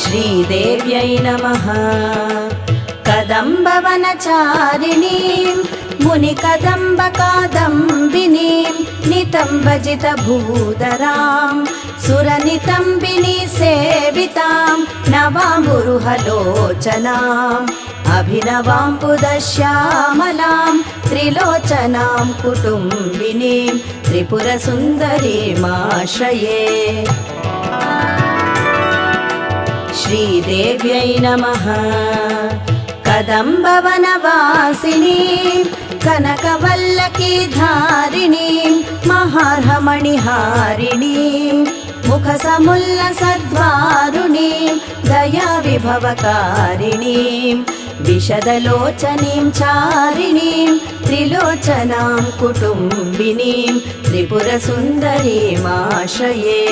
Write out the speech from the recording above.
श्रीदेव्यै नमः। कदम्बवनचारिणीं मुनिकदम्बकादम्बिनीं नितम्बजितभूधरां सुरनितम्बिनी सेवितां नवाम्बुरुहलोचनाम् अभिनवाम्बुदश्यामलां त्रिलोचनां कुटुम्बिनीं त्रिपुरसुन्दरीमाश्रये। श्रीदेव्यै नमः। कदम्बवनवासिनीं कनकवल्लकीधारिणीं महार्हमणिहारिणीं मुखसमुल्लसद्वारुणीं दयाविभवकारिणीं विशदलोचनीं चारिणीं त्रिलोचनां कुटुम्बिनीं त्रिपुरसुन्दरीमाश्रये।